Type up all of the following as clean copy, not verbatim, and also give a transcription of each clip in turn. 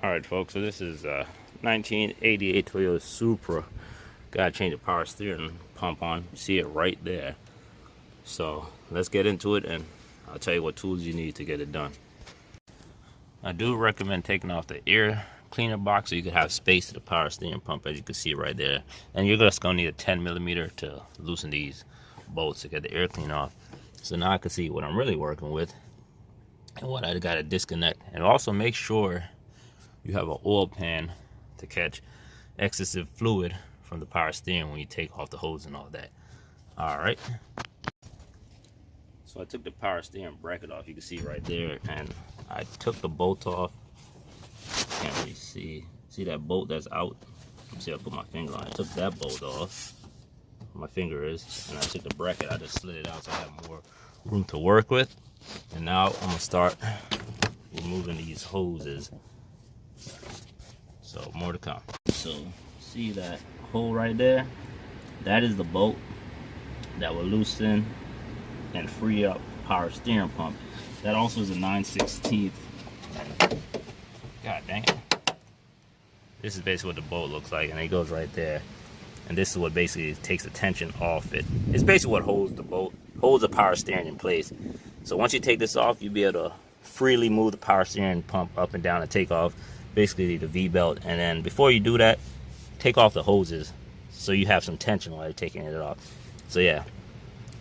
Alright folks, so this is 1988 Toyota Supra. Gotta change the power steering pump on. You see it right there. So let's get into it and I'll tell you what tools you need to get it done. I do recommend taking off the air cleaner box so you can have space to the power steering pump, as you can see right there. And you're just gonna need a 10mm to loosen these bolts to get the air cleaner off. So now I can see what I'm really working with and what I gotta disconnect. And also make sure you have an oil pan to catch excessive fluid from the power steering when you take off the hose and all that. All right. So I took the power steering bracket off, you can see right there, and I took the bolt off. Can't really see that bolt that's out. Let's see, I put my finger on it. I took that bolt off. My finger is, and I took the bracket. I just slid it out so I have more room to work with. And now I'm gonna start removing these hoses. So more to come. So see that hole right there? That is the bolt that will loosen and free up power steering pump. That also is a 9/16. God dang it. This is basically what the bolt looks like, and it goes right there. And this is what basically takes the tension off it. It's basically what holds the bolt, holds the power steering in place. So once you take this off, you'll be able to freely move the power steering pump up and down and take off basically the V-belt. And then before you do that, take off the hoses so you have some tension while you're taking it off. So yeah,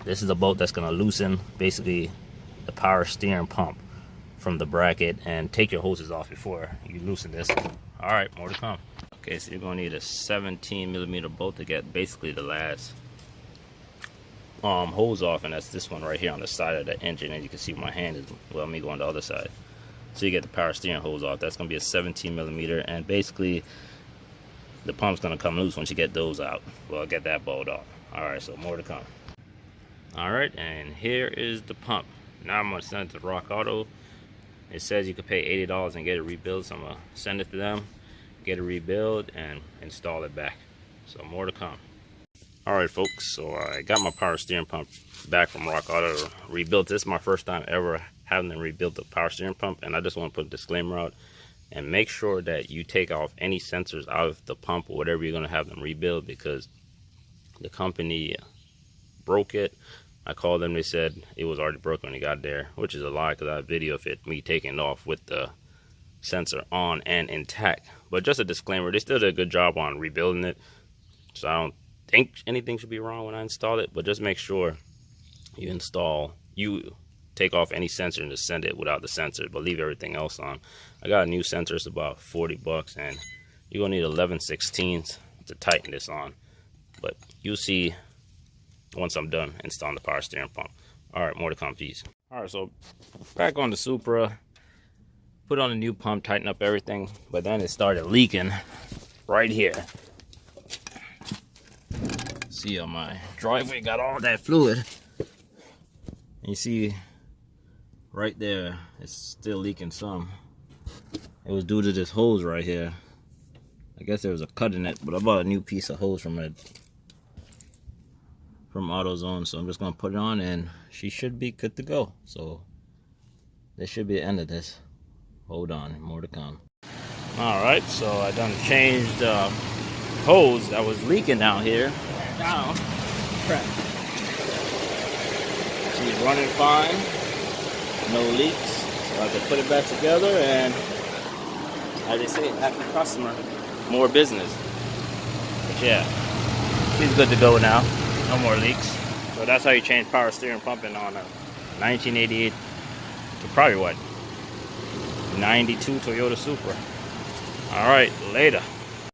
this is a bolt that's gonna loosen basically the power steering pump from the bracket, and take your hoses off before you loosen this. All right, more to come. Okay, so you're gonna need a 17mm bolt to get basically the last hose off, and that's this one right here on the side of the engine. And you can see my hand is, well, me go on the other side. So you get the power steering hose off. That's gonna be a 17mm, and basically the pump's gonna come loose once you get those out. Well, get that bolt off. All right, so more to come. All right, and here is the pump. Now I'm gonna send it to Rock Auto. It says you could pay $80 and get it rebuilt, so I'm gonna send it to them, get it rebuilt, and install it back. So more to come. All right, folks, so I got my power steering pump back from Rock Auto, rebuilt. This is my first time ever having them rebuild the power steering pump, and I just want to put a disclaimer out and make sure that you take off any sensors out of the pump or whatever you're gonna have them rebuild, because the company broke it. I called them, they said it was already broken when it got there, which is a lie, because I have video of it, me taking it off with the sensor on and intact. But just a disclaimer, they still did a good job on rebuilding it, so I don't think anything should be wrong when I install it. But just make sure you take off any sensor and just send it without the sensor, but leave everything else on. I got a new sensor, it's about 40 bucks, and you're gonna need 11/16 to tighten this on. But you'll see once I'm done installing the power steering pump. All right, more to come, peace. All right, so back on the Supra, put on a new pump, tighten up everything, but then it started leaking right here. See on my driveway, got all that fluid. And you see right there, it's still leaking some. It was due to this hose right here. I guess there was a cut in it, but I bought a new piece of hose from AutoZone, so I'm just gonna put it on and she should be good to go. So this should be the end of this. Hold on, more to come. All right, so I done changed the hose that was leaking down here. Now, crap. She's running fine, no leaks. So I can put it back together, and as they say, happy customer, more business. But yeah, she's good to go now. No more leaks. So that's how you change power steering pumping on a 1988 to probably what, 92 Toyota Supra. All right, later.